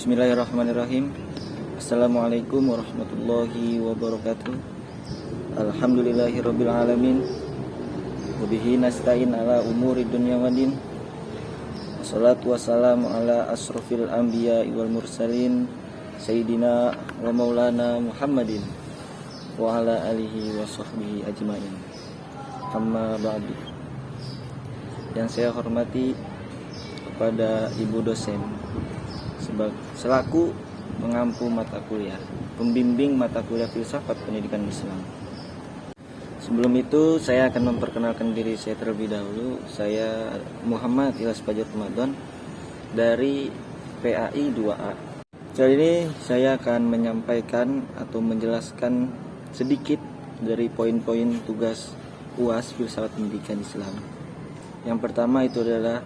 Bismillahirrahmanirrahim. Assalamualaikum warahmatullahi wabarakatuh. Alhamdulillahirabbil alamin. Wabihi nasta'in ala umuri dunya waddin. Wassalatu wassalamu ala asrofil anbiya wal mursalin Sayyidina wa maulana Muhammadin wa ala alihi wa sahbihi ajmain. Amma ba'du. Yang saya hormati kepada ibu dosen selaku pengampu mata kuliah, pembimbing mata kuliah filsafat pendidikan Islam. Sebelum itu saya akan memperkenalkan diri saya terlebih dahulu. Saya Muhammad Ilyas Fajar Ramadan dari PAI 2A. Kali ini saya akan menyampaikan atau menjelaskan sedikit dari poin-poin tugas UAS filsafat pendidikan Islam. Yang pertama itu adalah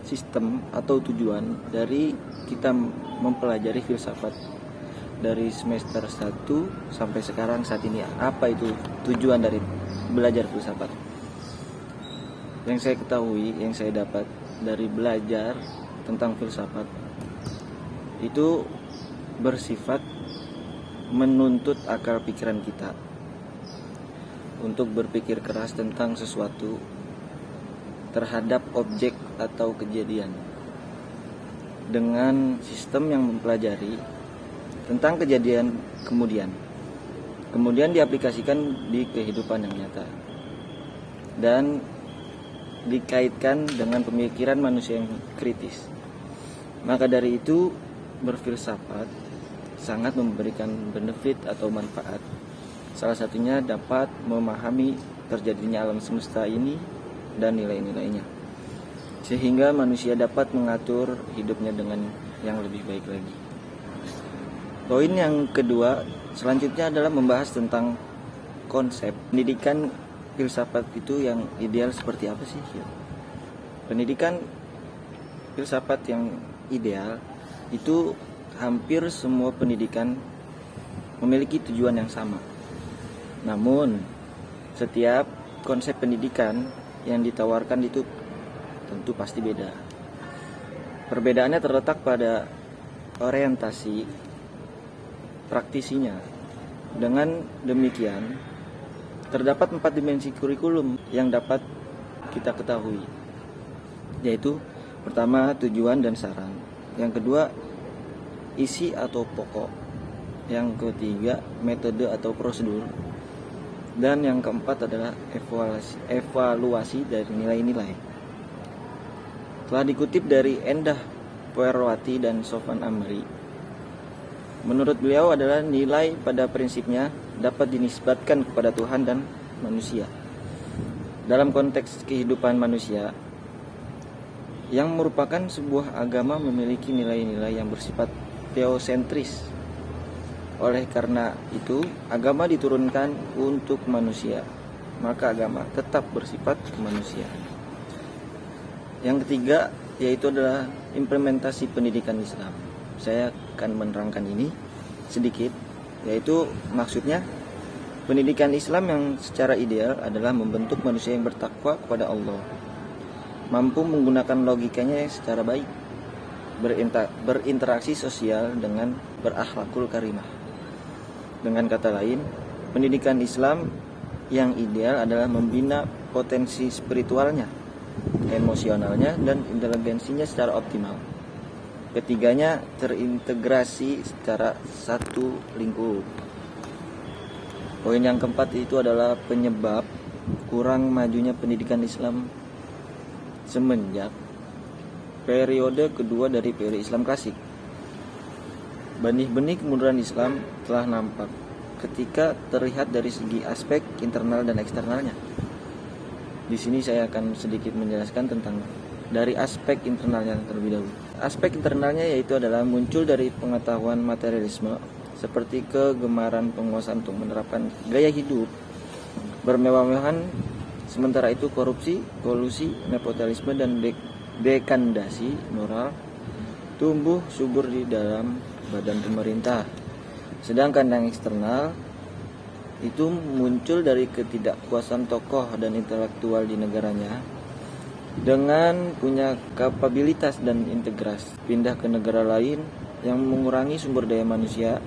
sistem atau tujuan dari kita mempelajari filsafat dari semester 1 sampai sekarang saat ini. Apa itu tujuan dari belajar filsafat? Yang saya ketahui, yang saya dapat dari belajar tentang filsafat itu bersifat menuntut akal pikiran kita untuk berpikir keras tentang sesuatu terhadap objek atau kejadian dengan sistem yang mempelajari tentang kejadian kemudian diaplikasikan di kehidupan yang nyata dan dikaitkan dengan pemikiran manusia yang kritis. Maka dari itu berfilsafat sangat memberikan benefit atau manfaat. Salah satunya dapat memahami terjadinya alam semesta ini dan nilai-nilainya, sehingga manusia dapat mengatur hidupnya dengan yang lebih baik lagi. Poin yang kedua selanjutnya adalah membahas tentang konsep pendidikan filsafat itu yang ideal seperti apa sih? Pendidikan filsafat yang ideal itu hampir semua pendidikan memiliki tujuan yang sama. Namun setiap konsep pendidikan yang ditawarkan itu tentu pasti beda. Perbedaannya terletak pada orientasi praktisinya. Dengan demikian, terdapat 4 dimensi kurikulum yang dapat kita ketahui, yaitu pertama tujuan dan saran, yang kedua isi atau pokok, yang ketiga metode atau prosedur, dan yang keempat adalah evaluasi dari nilai-nilai. Telah dikutip dari Endah Poerwati dan Sofan Amri, menurut beliau adalah nilai pada prinsipnya dapat dinisbatkan kepada Tuhan dan manusia. Dalam konteks kehidupan manusia, yang merupakan sebuah agama memiliki nilai-nilai yang bersifat teosentris. Oleh karena itu, agama diturunkan untuk manusia, maka agama tetap bersifat kemanusiaan. Yang ketiga yaitu adalah implementasi pendidikan Islam. Saya akan menerangkan ini sedikit, yaitu maksudnya pendidikan Islam yang secara ideal adalah membentuk manusia yang bertakwa kepada Allah, mampu menggunakan logikanya secara baik, berinteraksi sosial dengan berakhlakul karimah. Dengan kata lain, pendidikan Islam yang ideal adalah membina potensi spiritualnya, emosionalnya, dan inteligensinya secara optimal. Ketiganya terintegrasi secara satu lingkup. Poin yang keempat itu adalah penyebab kurang majunya pendidikan Islam semenjak periode kedua dari periode Islam klasik. Benih-benih kemunduran Islam telah nampak ketika terlihat dari segi aspek internal dan eksternalnya. Di sini saya akan sedikit menjelaskan tentang dari aspek internalnya terlebih dahulu. Aspek internalnya yaitu adalah muncul dari pengetahuan materialisme seperti kegemaran penguasa untuk menerapkan gaya hidup bermewah-mewahan, sementara itu korupsi, kolusi, nepotisme, dan dekadasi moral tumbuh subur di dalam badan pemerintah. Sedangkan yang eksternal itu muncul dari ketidakpuasan tokoh dan intelektual di negaranya dengan punya kapabilitas dan integras pindah ke negara lain yang mengurangi sumber daya manusia,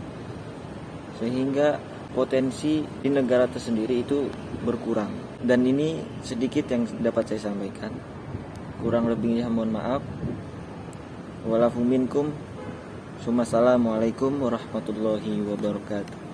sehingga potensi di negara tersendiri itu berkurang. Dan ini sedikit yang dapat saya sampaikan. Kurang lebihnya mohon maaf. Walafu minkum. Assalamualaikum warahmatullahi wabarakatuh.